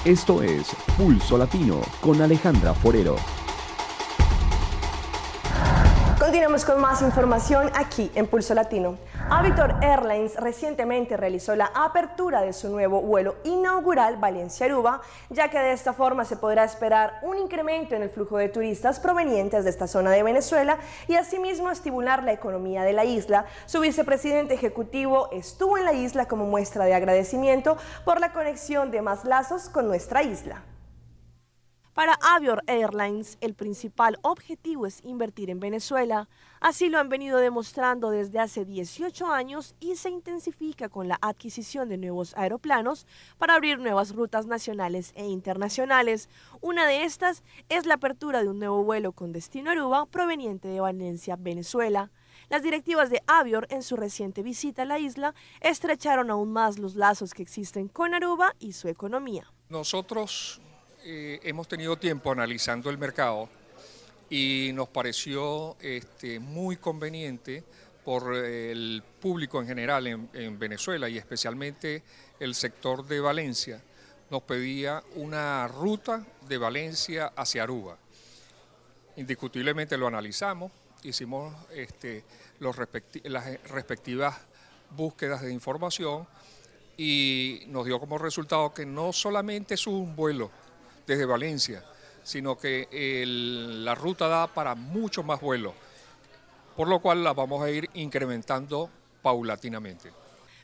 Esto es Pulso Latino con Alejandra Forero. Continuamos con más información aquí en Pulso Latino. Aviator Airlines recientemente realizó la apertura de su nuevo vuelo inaugural Valencia-Aruba, ya que de esta forma se podrá esperar un incremento en el flujo de turistas provenientes de esta zona de Venezuela y asimismo estimular la economía de la isla. Su vicepresidente ejecutivo estuvo en la isla como muestra de agradecimiento por la conexión de más lazos con nuestra isla. Para Aviator Airlines, el principal objetivo es invertir en Venezuela. Así lo han venido demostrando desde hace 18 años y se intensifica con la adquisición de nuevos aeroplanos para abrir nuevas rutas nacionales e internacionales. Una de estas es la apertura de un nuevo vuelo con destino a Aruba proveniente de Valencia, Venezuela. Las directivas de Aviator en su reciente visita a la isla estrecharon aún más los lazos que existen con Aruba y su economía. Nosotros hemos tenido tiempo analizando el mercado y nos pareció muy conveniente por el público en general en Venezuela y especialmente el sector de Valencia. Nos pedía una ruta de Valencia hacia Aruba. Indiscutiblemente lo analizamos, hicimos las respectivas búsquedas de información y nos dio como resultado que no solamente es un vuelo desde Valencia, sino que la ruta da para muchos más vuelos, por lo cual la vamos a ir incrementando paulatinamente.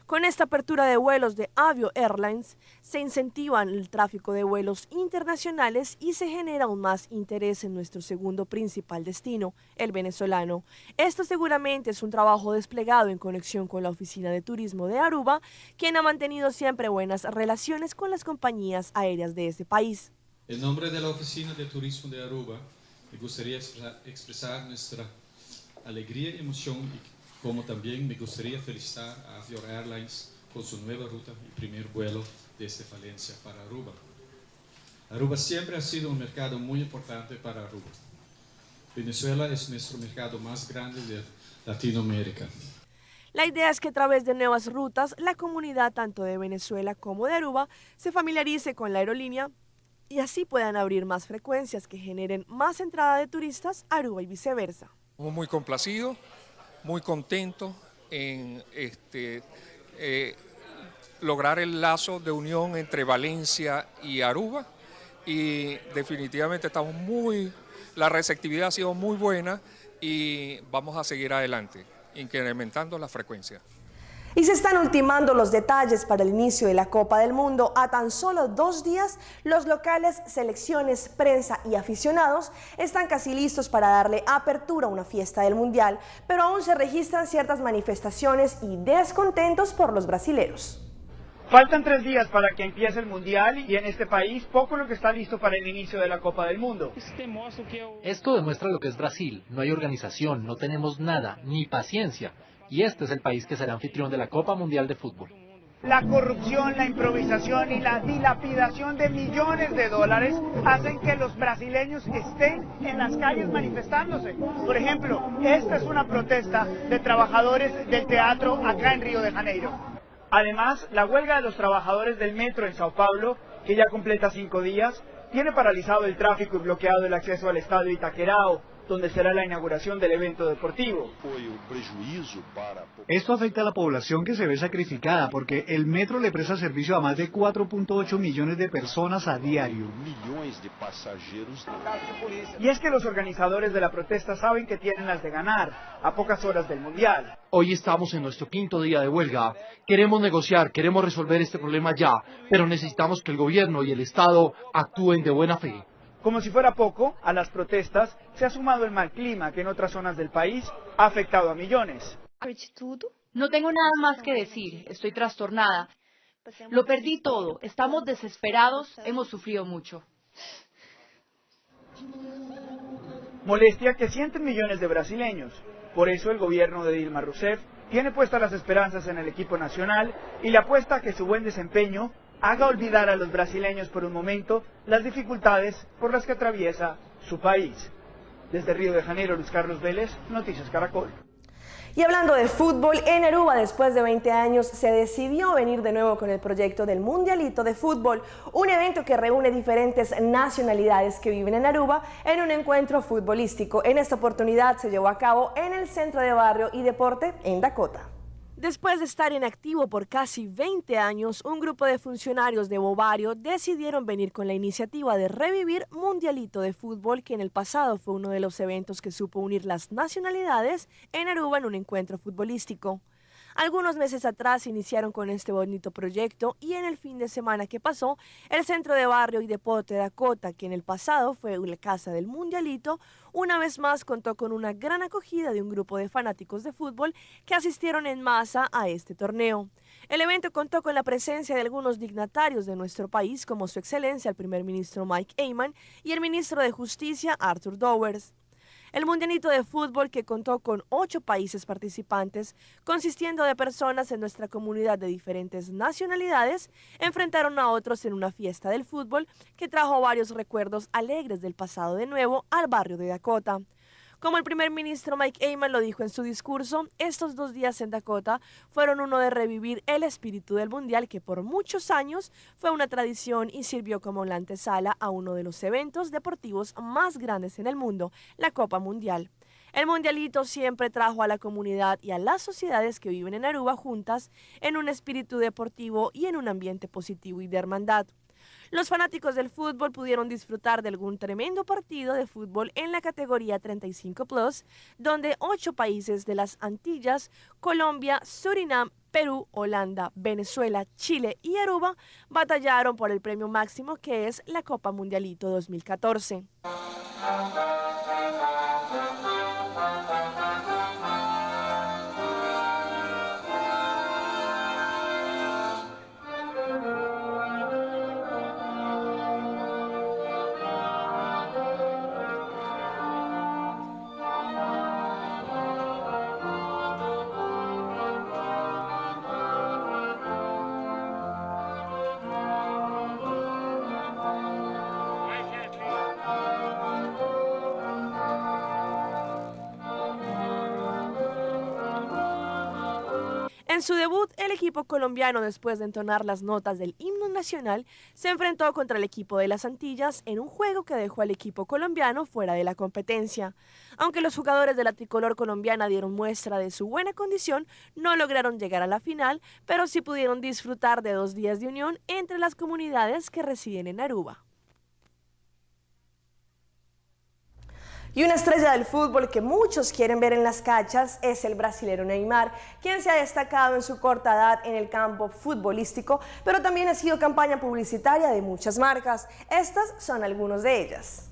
Con esta apertura de vuelos de Aviator Airlines se incentivan el tráfico de vuelos internacionales y se genera aún más interés en nuestro segundo principal destino, el venezolano. Esto seguramente es un trabajo desplegado en conexión con la Oficina de Turismo de Aruba, quien ha mantenido siempre buenas relaciones con las compañías aéreas de ese país. En nombre de la Oficina de Turismo de Aruba, me gustaría expresar nuestra alegría y emoción, y como también me gustaría felicitar a Aviator Airlines por su nueva ruta y primer vuelo desde Valencia para Aruba. Aruba siempre ha sido un mercado muy importante para Aruba. Venezuela es nuestro mercado más grande de Latinoamérica. La idea es que a través de nuevas rutas, la comunidad tanto de Venezuela como de Aruba se familiarice con la aerolínea y así puedan abrir más frecuencias que generen más entrada de turistas a Aruba y viceversa. Estamos muy complacidos, muy contentos en lograr el lazo de unión entre Valencia y Aruba y definitivamente la receptividad ha sido muy buena y vamos a seguir adelante, incrementando la frecuencia. Y se están ultimando los detalles para el inicio de la Copa del Mundo. A tan solo 2 días, los locales, selecciones, prensa y aficionados están casi listos para darle apertura a una fiesta del Mundial, pero aún se registran ciertas manifestaciones y descontentos por los brasileros. Faltan 3 días para que empiece el Mundial y en este país poco lo que está listo para el inicio de la Copa del Mundo. Esto demuestra lo que es Brasil. No hay organización, no tenemos nada, ni paciencia. Y este es el país que será anfitrión de la Copa Mundial de Fútbol. La corrupción, la improvisación y la dilapidación de millones de dólares hacen que los brasileños estén en las calles manifestándose. Por ejemplo, esta es una protesta de trabajadores del teatro acá en Río de Janeiro. Además, la huelga de los trabajadores del metro en Sao Paulo, que ya completa 5 días, tiene paralizado el tráfico y bloqueado el acceso al estadio Itaquerao, donde será la inauguración del evento deportivo. Esto afecta a la población que se ve sacrificada porque el metro le presta servicio a más de 4.8 millones de personas a diario. Y es que los organizadores de la protesta saben que tienen las de ganar a pocas horas del Mundial. Hoy estamos en nuestro 5.º día de huelga. Queremos negociar, queremos resolver este problema ya, pero necesitamos que el gobierno y el Estado actúen de buena fe. Como si fuera poco, a las protestas se ha sumado el mal clima que en otras zonas del país ha afectado a millones. No tengo nada más que decir, estoy trastornada. Lo perdí todo, estamos desesperados, hemos sufrido mucho. Molestia que sienten millones de brasileños. Por eso el gobierno de Dilma Rousseff tiene puestas las esperanzas en el equipo nacional y le apuesta a que su buen desempeño haga olvidar a los brasileños por un momento las dificultades por las que atraviesa su país. Desde Río de Janeiro, Luis Carlos Vélez, Noticias Caracol. Y hablando de fútbol, en Aruba después de 20 años se decidió venir de nuevo con el proyecto del Mundialito de Fútbol, un evento que reúne diferentes nacionalidades que viven en Aruba en un encuentro futbolístico. En esta oportunidad se llevó a cabo en el Centro de Barrio y Deporte en Dakota. Después de estar inactivo por casi 20 años, un grupo de funcionarios de Bovario decidieron venir con la iniciativa de revivir Mundialito de Fútbol, que en el pasado fue uno de los eventos que supo unir las nacionalidades en Aruba en un encuentro futbolístico. Algunos meses atrás iniciaron con este bonito proyecto y en el fin de semana que pasó, el Centro de Barrio y Deporte de Dakota, que en el pasado fue la casa del Mundialito, una vez más contó con una gran acogida de un grupo de fanáticos de fútbol que asistieron en masa a este torneo. El evento contó con la presencia de algunos dignatarios de nuestro país, como su excelencia el primer ministro Mike Eyman y el ministro de Justicia Arthur Dowers. El Mundialito de Fútbol, que contó con 8 países participantes, consistiendo de personas en nuestra comunidad de diferentes nacionalidades, enfrentaron a otros en una fiesta del fútbol que trajo varios recuerdos alegres del pasado de nuevo al barrio de Dakota. Como el primer ministro Mike Eyman lo dijo en su discurso, estos 2 días en Dakota fueron uno de revivir el espíritu del Mundial, que por muchos años fue una tradición y sirvió como la antesala a uno de los eventos deportivos más grandes en el mundo, la Copa Mundial. El Mundialito siempre trajo a la comunidad y a las sociedades que viven en Aruba juntas en un espíritu deportivo y en un ambiente positivo y de hermandad. Los fanáticos del fútbol pudieron disfrutar de algún tremendo partido de fútbol en la categoría 35+, donde 8 países de las Antillas, Colombia, Surinam, Perú, Holanda, Venezuela, Chile y Aruba batallaron por el premio máximo, que es la Copa Mundialito 2014. En su debut, el equipo colombiano, después de entonar las notas del himno nacional, se enfrentó contra el equipo de las Antillas en un juego que dejó al equipo colombiano fuera de la competencia. Aunque los jugadores de la tricolor colombiana dieron muestra de su buena condición, no lograron llegar a la final, pero sí pudieron disfrutar de 2 días de unión entre las comunidades que residen en Aruba. Y una estrella del fútbol que muchos quieren ver en las canchas es el brasilero Neymar, quien se ha destacado en su corta edad en el campo futbolístico, pero también ha sido campaña publicitaria de muchas marcas. Estas son algunas de ellas.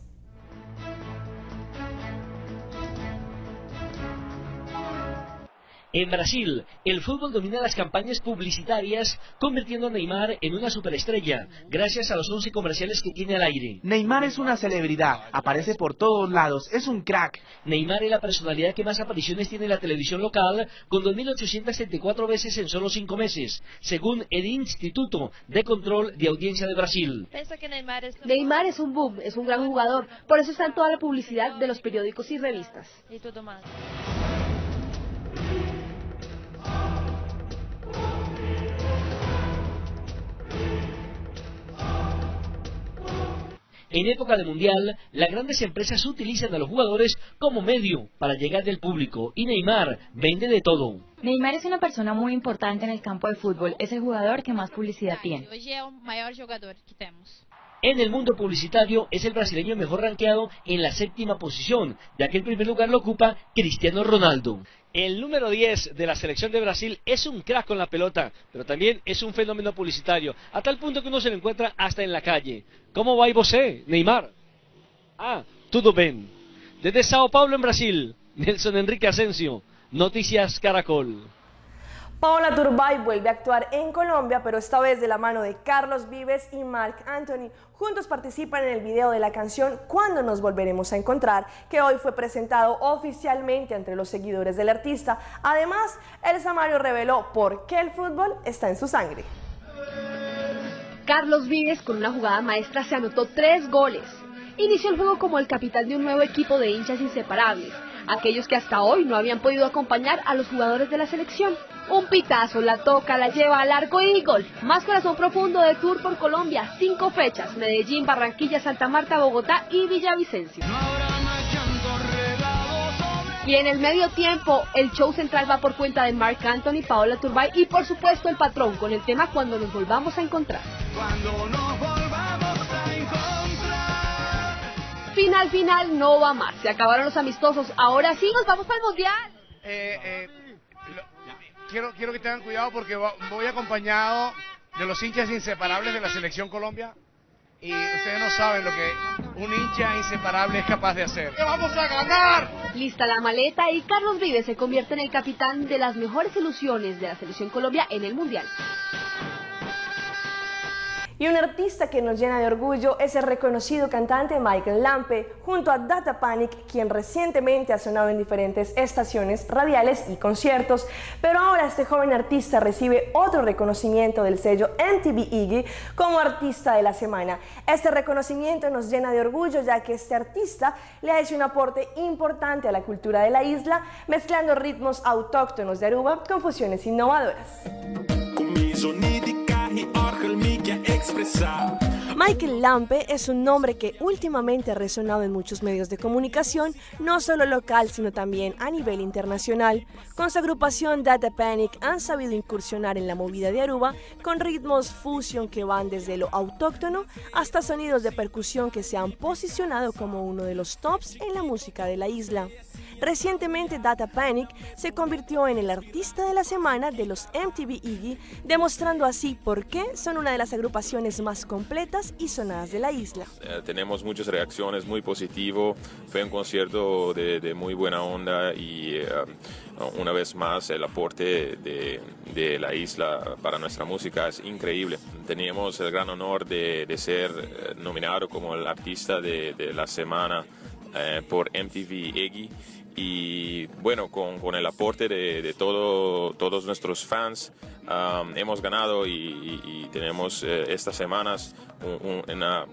En Brasil, el fútbol domina las campañas publicitarias, convirtiendo a Neymar en una superestrella, gracias a los 11 comerciales que tiene al aire. Neymar es una celebridad, aparece por todos lados, es un crack. Neymar es la personalidad que más apariciones tiene en la televisión local, con 2.874 veces en solo 5 meses, según el Instituto de Control de Audiencia de Brasil. Neymar es un boom, es un gran jugador, por eso está en toda la publicidad de los periódicos y revistas. En época de mundial, las grandes empresas utilizan a los jugadores como medio para llegar del público y Neymar vende de todo. Neymar es una persona muy importante en el campo de fútbol, es el jugador que más publicidad tiene. En el mundo publicitario es el brasileño mejor rankeado en la 7ª posición, ya que el primer lugar lo ocupa Cristiano Ronaldo. El número 10 de la selección de Brasil es un crack con la pelota, pero también es un fenómeno publicitario, a tal punto que uno se lo encuentra hasta en la calle. ¿Cómo va você, Neymar? Ah, tudo bem. Desde Sao Paulo, en Brasil, Nelson Enrique Asensio, Noticias Caracol. Paola Turbay vuelve a actuar en Colombia, pero esta vez de la mano de Carlos Vives y Marc Anthony. Juntos participan en el video de la canción Cuando nos volveremos a encontrar, que hoy fue presentado oficialmente entre los seguidores del artista. Además, el Samario reveló por qué el fútbol está en su sangre. Carlos Vives, con una jugada maestra, se anotó 3 goles. Inició el juego como el capitán de un nuevo equipo de hinchas inseparables. aquellos que hasta hoy no habían podido acompañar a los jugadores de la selección. Un pitazo, la toca, la lleva al arco y gol. Más corazón profundo de tour por Colombia, 5 fechas, Medellín, Barranquilla, Santa Marta, Bogotá y Villavicencio. Y en el medio tiempo, el show central va por cuenta de Marc Anthony, Paola Turbay y por supuesto el patrón con el tema Cuando nos volvamos a encontrar. Cuando nos volvamos a encontrar. Final, no va más. Se acabaron los amistosos. Ahora sí nos vamos para el Mundial. Quiero que tengan cuidado porque voy acompañado de los hinchas inseparables de la Selección Colombia. Y ustedes no saben lo que un hincha inseparable es capaz de hacer. ¡Vamos a ganar! Lista la maleta y Carlos Vives se convierte en el capitán de las mejores ilusiones de la Selección Colombia en el Mundial. Y un artista que nos llena de orgullo es el reconocido cantante Michael Lampe, junto a Data Panic, quien recientemente ha sonado en diferentes estaciones radiales y conciertos. Pero ahora este joven artista recibe otro reconocimiento del sello MTV Iggy como Artista de la Semana. Este reconocimiento nos llena de orgullo, ya que este artista le ha hecho un aporte importante a la cultura de la isla, mezclando ritmos autóctonos de Aruba con fusiones innovadoras. Michael Lampe es un nombre que últimamente ha resonado en muchos medios de comunicación, no solo local sino también a nivel internacional. Con su agrupación Data Panic han sabido incursionar en la movida de Aruba con ritmos fusion que van desde lo autóctono hasta sonidos de percusión que se han posicionado como uno de los tops en la música de la isla. Recientemente Data Panic se convirtió en el artista de la semana de los MTV Iggy, demostrando así por qué son una de las agrupaciones más completas y sonadas de la isla. Tenemos muchas reacciones muy positivas, fue un concierto de muy buena onda y una vez más el aporte de la isla para nuestra música es increíble. Teníamos el gran honor de ser nominado como el artista de la semana por MTV Iggy. Y bueno, con el aporte de todos nuestros fans hemos ganado y tenemos estas semanas una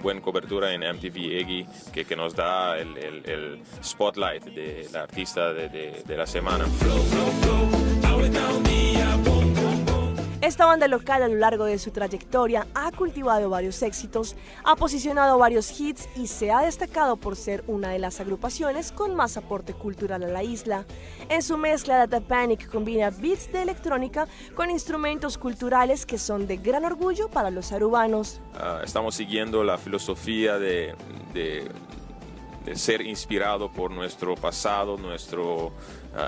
buen cobertura en MTV Iggy que nos da el spotlight de la artista de la semana. Esta banda local a lo largo de su trayectoria ha cultivado varios éxitos, ha posicionado varios hits y se ha destacado por ser una de las agrupaciones con más aporte cultural a la isla. En su mezcla, Data Panic combina beats de electrónica con instrumentos culturales que son de gran orgullo para los arubanos. Estamos siguiendo la filosofía de ser inspirado por nuestro pasado, nuestra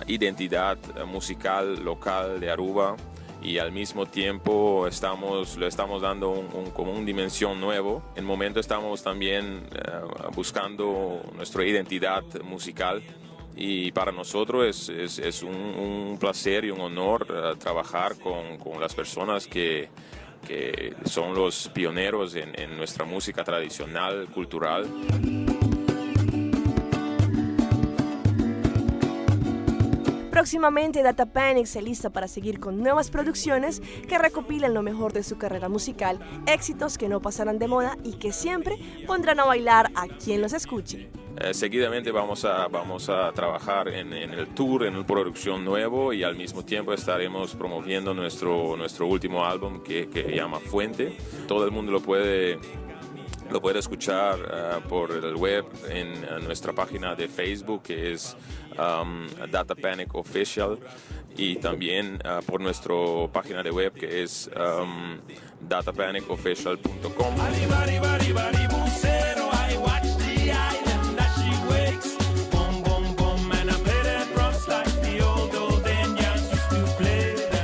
identidad musical local de Aruba. Y al mismo tiempo le estamos dando como una dimensión nueva. En el momento estamos también buscando nuestra identidad musical y para nosotros es un placer y un honor trabajar con las personas que son los pioneros en nuestra música tradicional, cultural. Próximamente Data Panic se lista para seguir con nuevas producciones que recopilan lo mejor de su carrera musical, éxitos que no pasarán de moda y que siempre pondrán a bailar a quien los escuche. Seguidamente vamos a trabajar en el tour, en una producción nuevo y al mismo tiempo estaremos promoviendo nuestro último álbum que llama Fuente. Todo el mundo lo puede escuchar por el web en nuestra página de Facebook que es Data Panic Official y también por nuestra página de web que es datapanicofficial.com.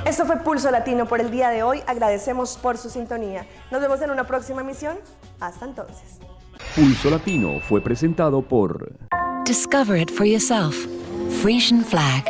Esto fue Pulso Latino por el día de hoy. Agradecemos por su sintonía. Nos vemos en una próxima emisión. Hasta entonces. Pulso Latino fue presentado por Discover it for yourself. Frisian Flag.